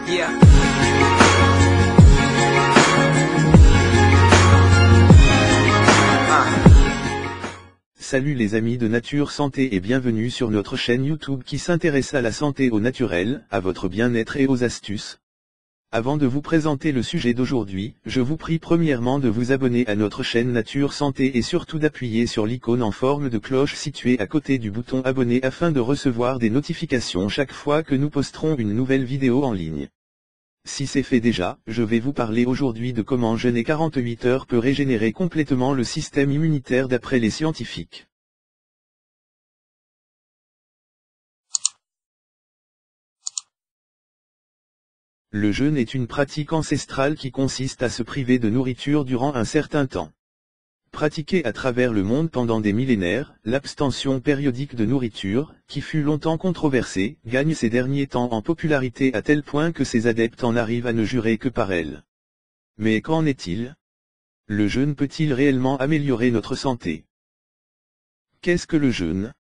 Yeah. Salut les amis de Nature Santé et bienvenue sur notre chaîne YouTube qui s'intéresse à la santé au naturel, à votre bien-être et aux astuces. Avant de vous présenter le sujet d'aujourd'hui, je vous prie premièrement de vous abonner à notre chaîne Nature Santé et surtout d'appuyer sur l'icône en forme de cloche située à côté du bouton abonner afin de recevoir des notifications chaque fois que nous posterons une nouvelle vidéo en ligne. Si c'est fait déjà, je vais vous parler aujourd'hui de comment jeûner 48 heures peut régénérer complètement le système immunitaire d'après les scientifiques. Le jeûne est une pratique ancestrale qui consiste à se priver de nourriture durant un certain temps. Pratiquée à travers le monde pendant des millénaires, l'abstention périodique de nourriture, qui fut longtemps controversée, gagne ces derniers temps en popularité à tel point que ses adeptes en arrivent à ne jurer que par elle. Mais qu'en est-il? Le jeûne peut-il réellement améliorer notre santé? Qu'est-ce que le jeûne?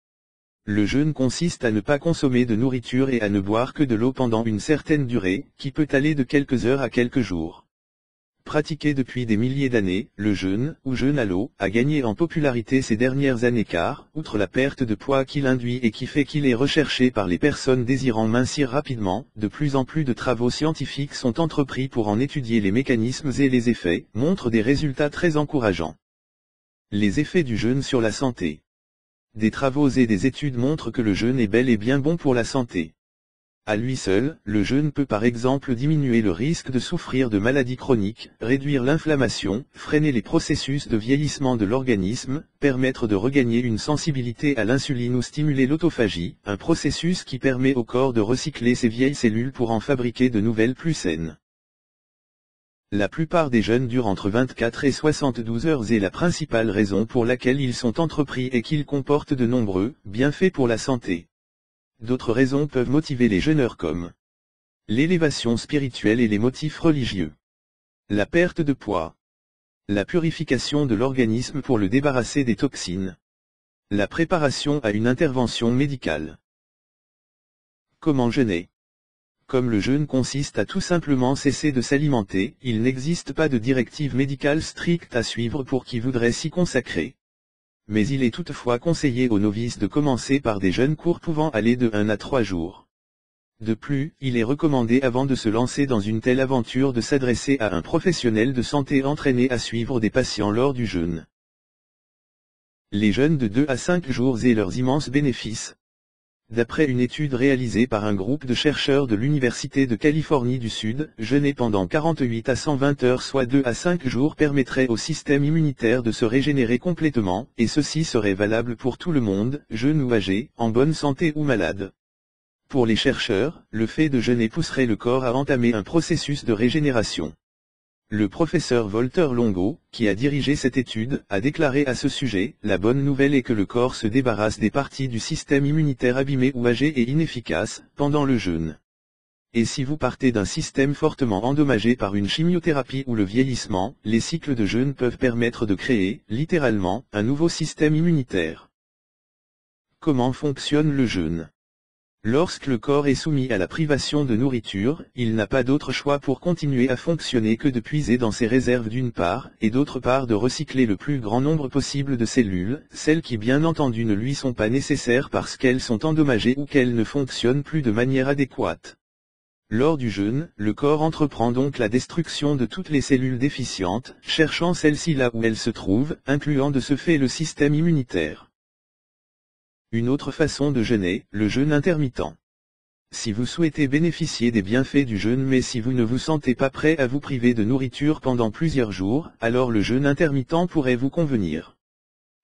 Le jeûne consiste à ne pas consommer de nourriture et à ne boire que de l'eau pendant une certaine durée, qui peut aller de quelques heures à quelques jours. Pratiqué depuis des milliers d'années, le jeûne, ou jeûne à l'eau, a gagné en popularité ces dernières années car, outre la perte de poids qu'il induit et qui fait qu'il est recherché par les personnes désirant mincir rapidement, de plus en plus de travaux scientifiques sont entrepris pour en étudier les mécanismes et les effets, montrent des résultats très encourageants. Les effets du jeûne sur la santé. Des travaux et des études montrent que le jeûne est bel et bien bon pour la santé. À lui seul, le jeûne peut par exemple diminuer le risque de souffrir de maladies chroniques, réduire l'inflammation, freiner les processus de vieillissement de l'organisme, permettre de regagner une sensibilité à l'insuline ou stimuler l'autophagie, un processus qui permet au corps de recycler ses vieilles cellules pour en fabriquer de nouvelles plus saines. La plupart des jeûnes durent entre 24 et 72 heures et la principale raison pour laquelle ils sont entrepris est qu'ils comportent de nombreux bienfaits pour la santé. D'autres raisons peuvent motiver les jeûneurs comme l'élévation spirituelle et les motifs religieux, la perte de poids, la purification de l'organisme pour le débarrasser des toxines, la préparation à une intervention médicale. Comment jeûner? Comme le jeûne consiste à tout simplement cesser de s'alimenter, il n'existe pas de directive médicale stricte à suivre pour qui voudrait s'y consacrer. Mais il est toutefois conseillé aux novices de commencer par des jeûnes courts pouvant aller de 1 à 3 jours. De plus, il est recommandé avant de se lancer dans une telle aventure de s'adresser à un professionnel de santé entraîné à suivre des patients lors du jeûne. Les jeûnes de 2 à 5 jours et leurs immenses bénéfices. D'après une étude réalisée par un groupe de chercheurs de l'Université de Californie du Sud, jeûner pendant 48 à 120 heures soit 2 à 5 jours permettrait au système immunitaire de se régénérer complètement, et ceci serait valable pour tout le monde, jeune ou âgé, en bonne santé ou malade. Pour les chercheurs, le fait de jeûner pousserait le corps à entamer un processus de régénération. Le professeur Walter Longo, qui a dirigé cette étude, a déclaré à ce sujet, « La bonne nouvelle est que le corps se débarrasse des parties du système immunitaire abîmées ou âgées et inefficaces, pendant le jeûne. Et si vous partez d'un système fortement endommagé par une chimiothérapie ou le vieillissement, les cycles de jeûne peuvent permettre de créer, littéralement, un nouveau système immunitaire. » Comment fonctionne le jeûne? Lorsque le corps est soumis à la privation de nourriture, il n'a pas d'autre choix pour continuer à fonctionner que de puiser dans ses réserves d'une part, et d'autre part de recycler le plus grand nombre possible de cellules, celles qui bien entendu ne lui sont pas nécessaires parce qu'elles sont endommagées ou qu'elles ne fonctionnent plus de manière adéquate. Lors du jeûne, le corps entreprend donc la destruction de toutes les cellules déficientes, cherchant celles-ci là où elles se trouvent, incluant de ce fait le système immunitaire. Une autre façon de jeûner, le jeûne intermittent. Si vous souhaitez bénéficier des bienfaits du jeûne mais si vous ne vous sentez pas prêt à vous priver de nourriture pendant plusieurs jours, alors le jeûne intermittent pourrait vous convenir.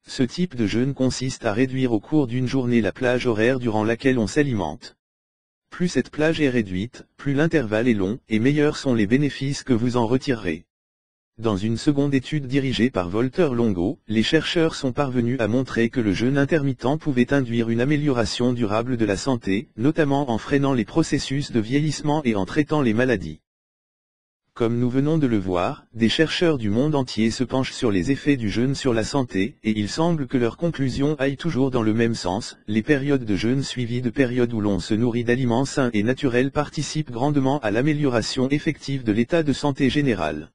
Ce type de jeûne consiste à réduire au cours d'une journée la plage horaire durant laquelle on s'alimente. Plus cette plage est réduite, plus l'intervalle est long, et meilleurs sont les bénéfices que vous en retirerez. Dans une seconde étude dirigée par Walter Longo, les chercheurs sont parvenus à montrer que le jeûne intermittent pouvait induire une amélioration durable de la santé, notamment en freinant les processus de vieillissement et en traitant les maladies. Comme nous venons de le voir, des chercheurs du monde entier se penchent sur les effets du jeûne sur la santé, et il semble que leurs conclusions aillent toujours dans le même sens. Les périodes de jeûne suivies de périodes où l'on se nourrit d'aliments sains et naturels participent grandement à l'amélioration effective de l'état de santé général.